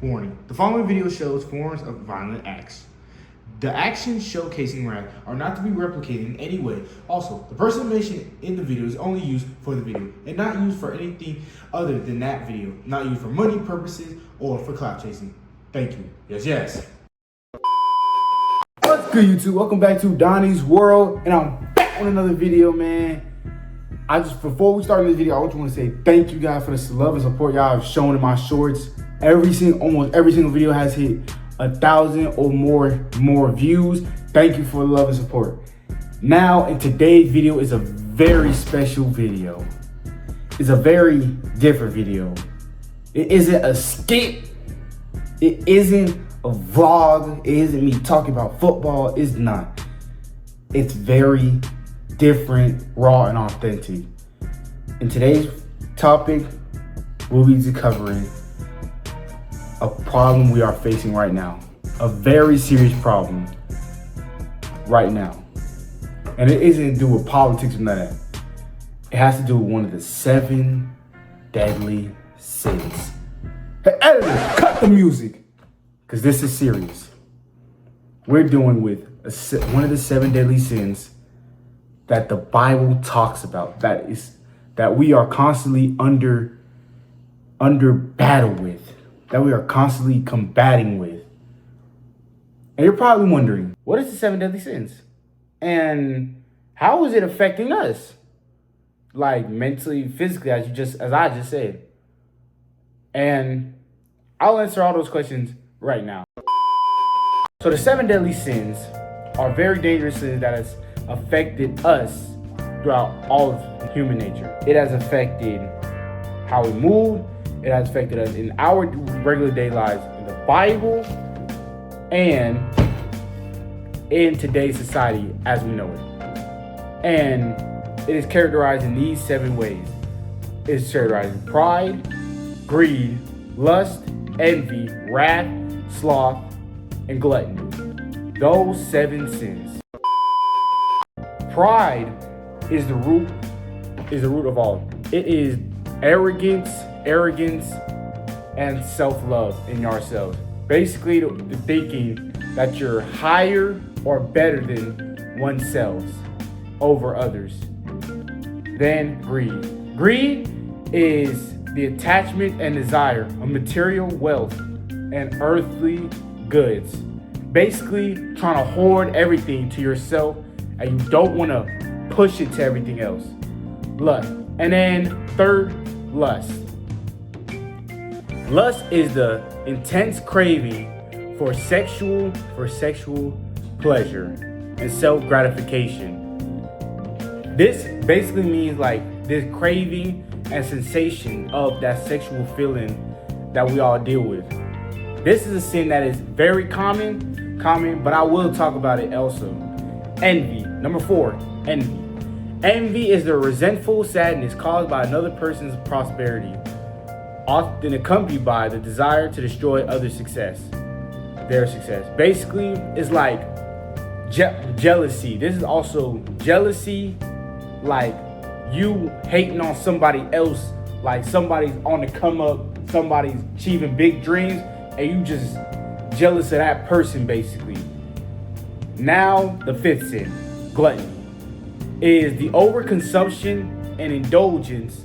Warning, the following video shows forms of violent acts. The actions showcasing wrath are not to be replicated in any way. Also, the person mentioned in the video is only used for the video and not used for anything other than that video. Not used for money purposes or for clout chasing. Thank you. Yes. What's good, YouTube? Welcome back to Donnie's World, and I'm back on another video, man. Before we start this video, I just want to say thank you guys for the love and support y'all have shown in my shorts. Almost every single video has hit 1,000 or more views. Thank you for the love and support. Now, in today's video is a very special video. It's a very different video. It isn't a skit. It isn't a vlog. It isn't me talking about football. It's not. It's very different, raw, and authentic. In today's topic, we'll be covering a problem we are facing right now. A very serious problem right now. And it isn't to do with politics or none of that. It has to do with one of the 7 deadly sins. Hey, editor, cut the music, because this is serious. We're dealing with one of the 7 deadly sins that the Bible talks about, that we are constantly under battle with, that we are constantly combating with. And you're probably wondering, what is the 7 deadly sins? And how is it affecting us? Like mentally, physically, as I just said. And I'll answer all those questions right now. So the 7 deadly sins are very dangerous sins that has affected us throughout all of human nature. It has affected how we move. It has affected us in our regular day lives, in the Bible, and in today's society as we know it. And it is characterized in these 7 ways. It is characterized in pride, greed, lust, envy, wrath, sloth, and gluttony. Those 7 sins. Pride is the root of all. It is arrogance, and self-love in yourselves. Basically, the thinking that you're higher or better than oneself over others. Then greed. Greed is the attachment and desire of material wealth and earthly goods. Basically, trying to hoard everything to yourself, and you don't want to push it to everything else. Lust. And then third, lust. Lust is the intense craving for sexual pleasure and self-gratification. This basically means like this craving and sensation of that sexual feeling that we all deal with. This is a sin that is very common, but I will talk about it also. Envy. Number 4, envy. Envy is the resentful sadness caused by another person's prosperity, often accompanied by the desire to destroy their success. Basically, it's like jealousy. This is also jealousy, like you hating on somebody else, like somebody's on the come up, somebody's achieving big dreams, and you just jealous of that person, basically. Now, the 5th sin, gluttony, is the overconsumption and indulgence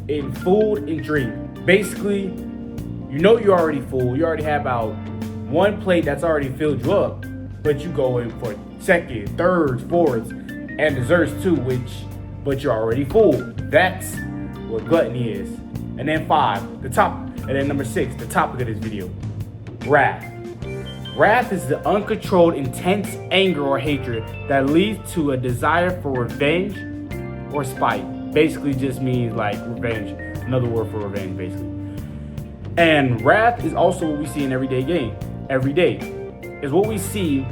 in food and drink. Basically, you know you're already full. You already have about 1 plate that's already filled you up, but you go in for 2nd, 3rd, 4th, and desserts too, but you're already full. That's what gluttony is. And then 5, and then number 6, the topic of this video, wrath. Wrath is the uncontrolled, intense anger or hatred that leads to a desire for revenge or spite. Basically just means like revenge, another word for revenge, basically. And wrath is also what we see in everyday is what we see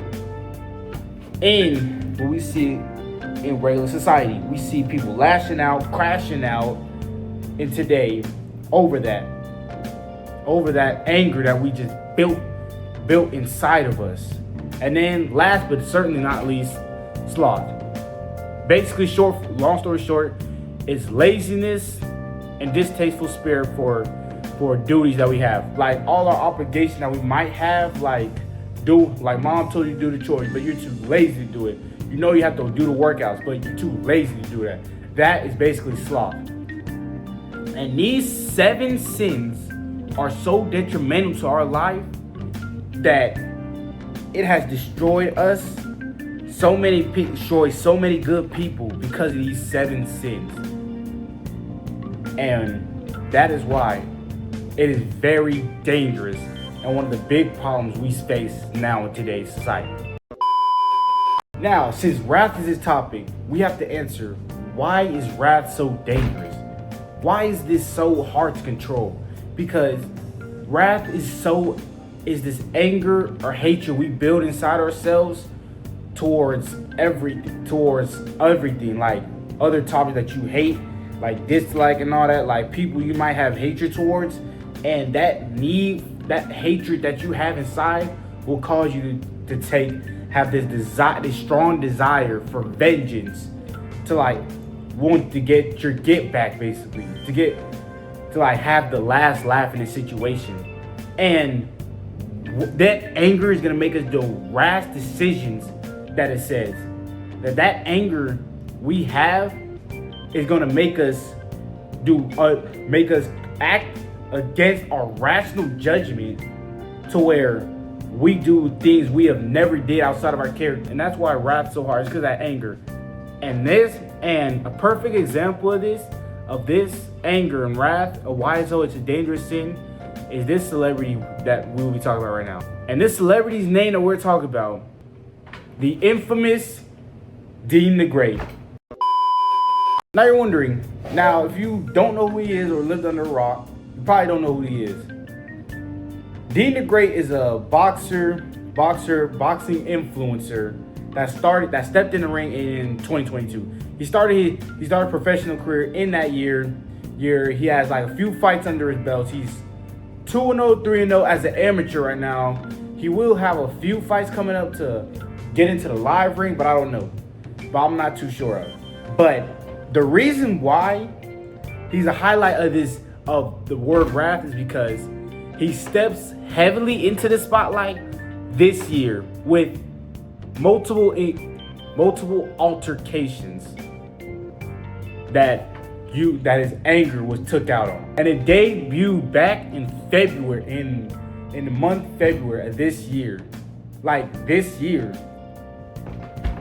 in regular society. We see people lashing out, crashing out in today over that anger that we just built inside of us. And then last but certainly not least, sloth. Basically, long story short, is laziness and distasteful spirit for for duties that we have, like all our obligations that we might have, like mom told you to do the chores, but you're too lazy to do it. You know you have to do the workouts, but you're too lazy to do that. That is basically sloth. And these 7 sins are so detrimental to our life that it has destroyed us. Destroyed so many good people because of these 7 sins. And that is why it is very dangerous and one of the big problems we face now in today's society. Now, since wrath is this topic, we have to answer, why is wrath so dangerous? Why is this so hard to control? Because wrath is this anger or hatred we build inside ourselves towards everything, like other topics that you hate, like dislike and all that, like people you might have hatred towards, and that hatred that you have inside will cause you to have this strong desire for vengeance, to like want to get your get back, basically, to like have the last laugh in the situation. And that anger is going to make us do rash decisions. That it says that anger we have is going to make us act against our rational judgment, to where we do things we have never did outside of our character. And that's why wrath is so hard. It's because of that anger. And a perfect example of this anger and wrath, of why it's a dangerous sin, is this celebrity that we will be talking about right now. And this celebrity's name that we're talking about, the infamous Dean the Great. Now you're wondering, now if you don't know who he is or lived under a rock, you probably don't know who he is. Dean the Great is a boxing influencer that stepped in the ring in 2022. He started a professional career in that year. He has like a few fights under his belt. He's 2-0, 3-0 as an amateur right now. He will have a few fights coming up to get into the live ring, but I don't know. But I'm not too sure of. But the reason why he's a highlight of the word wrath is because he steps heavily into the spotlight this year with multiple altercations that his anger was took out on. And it debuted back in February, in the month February of this year. Like this year.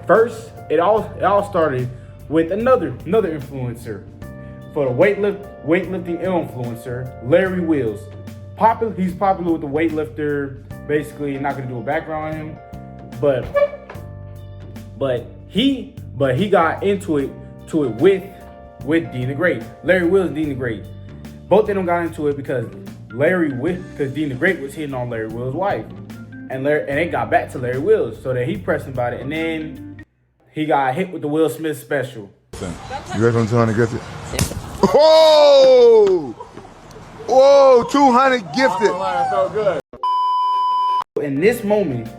First, it all started with another influencer, for the weightlifting influencer, Larry Wheels. He's popular with the weightlifter. Basically, not gonna do a background on him, but he got into it with Dean the Great. Larry Wheels and Dean the Great. Both of them got into it because Dean the Great was hitting on Larry Wheels' wife, and it got back to Larry Wheels, so that he pressed him about it, and then he got hit with the Will Smith special. You ready for him 200 gifted? Whoa! Whoa, 200 gifted. So good. In this moment,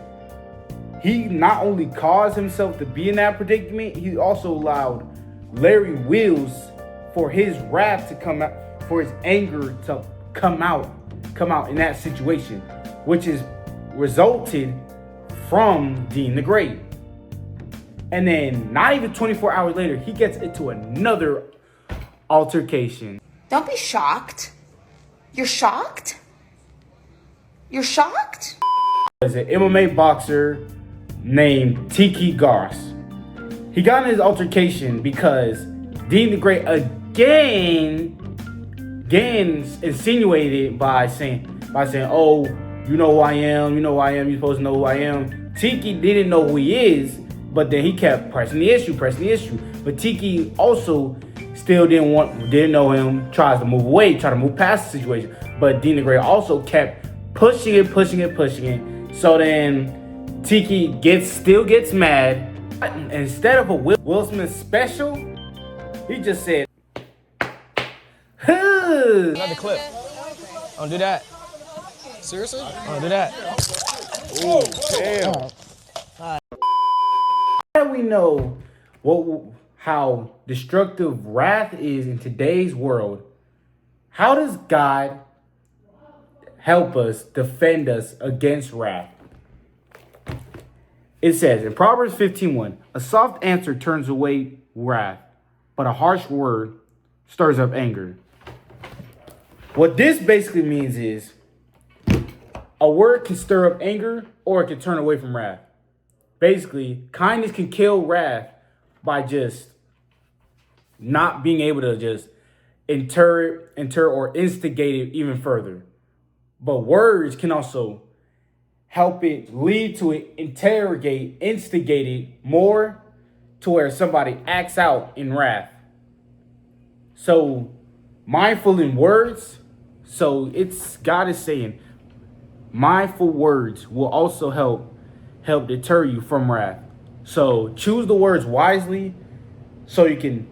he not only caused himself to be in that predicament, he also allowed Larry Wheels for his wrath to come out, for his anger to come out in that situation, which is resulted from Dean the Great. And then not even 24 hours later, he gets into another altercation. Don't be shocked. You're shocked? You're shocked? There's an MMA boxer named Tiki Garce. He got in his altercation because Dean the Great again insinuated by saying, oh, you know who I am, you're supposed to know who I am. Tiki didn't know who he is, but then he kept pressing the issue. But Tiki also still didn't know him, tries to move away, try to move past the situation. But Dean the Great also kept pushing it. So then Tiki still gets mad. Instead of a Will Smith special, he just said, Another clip. Don't do that. Seriously? Don't do that. Oh, damn. How do we know how destructive wrath is in today's world? How does God help us, defend us against wrath. It says in Proverbs 15:1, a soft answer turns away wrath, but a harsh word stirs up anger. What this basically means is a word can stir up anger or it can turn away from wrath. Basically, kindness can kill wrath by just not being able to just inter or instigate it even further. But words can also help it lead to it, instigate it more to where somebody acts out in wrath. So mindful in words. So God is saying mindful words will also help deter you from wrath. So choose the words wisely so you can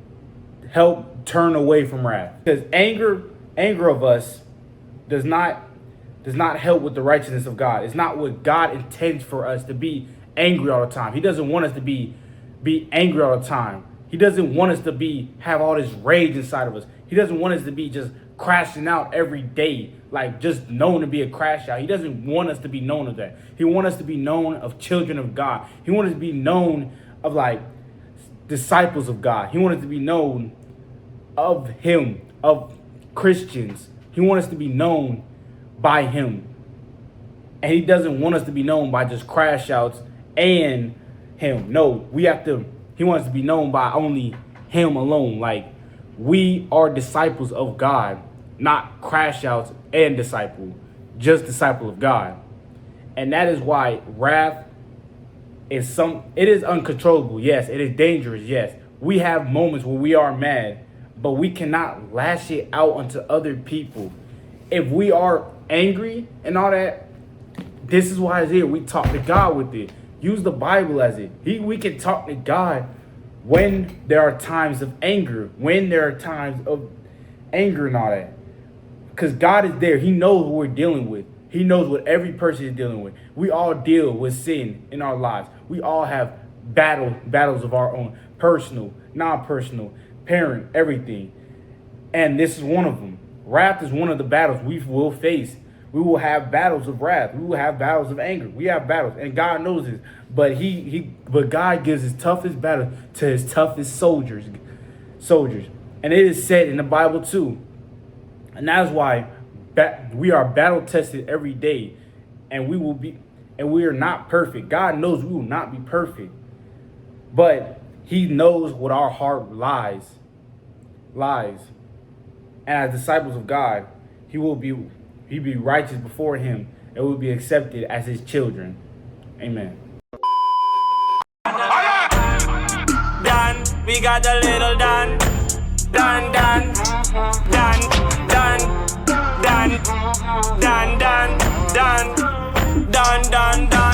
help turn away from wrath. Because anger of us does not help with the righteousness of God. It's not what God intends for us to be angry all the time. He doesn't want us to be angry all the time. He doesn't want us to have all this rage inside of us. He doesn't want us to be just crashing out every day, like just known to be a crash out. He doesn't want us to be known of that. He wants us to be known of children of God. He wants us to be known of like disciples of God. He wants us to be known of him, of Christians. He wants us to be known by him. And he doesn't want us to be known by just crash outs and him. No, he wants us to be known by only him alone. Like, we are disciples of God, not crash outs and disciple, just disciple of God. And that is why wrath is it is uncontrollable. Yes, it is dangerous. Yes, we have moments where we are mad, but we cannot lash it out onto other people. If we are angry and all that, this is why it's here. We talk to God with it. Use the Bible as it. We can talk to God when there are times of anger, when there are times of anger and all that. Because God is there. He knows what we're dealing with. He knows what every person is dealing with. We all deal with sin in our lives. We all have battles of our own, personal, non-personal, parent, everything. And this is one of them. Wrath is one of the battles we will face. We will have battles of wrath. We will have battles of anger. We have battles, and God knows this. But but God gives his toughest battle to his toughest soldiers. And it is said in the Bible too. And that's why we are battle tested every day, and we are not perfect. God knows we will not be perfect, but he knows what our heart lies. And as disciples of God, he'd be righteous before him and will be accepted as his children. Amen. Dan, we got a little Dan. Dan, Dan, Dan, Dan, Dan, Dan, Dan, Dan, Dan, Dan, Dan.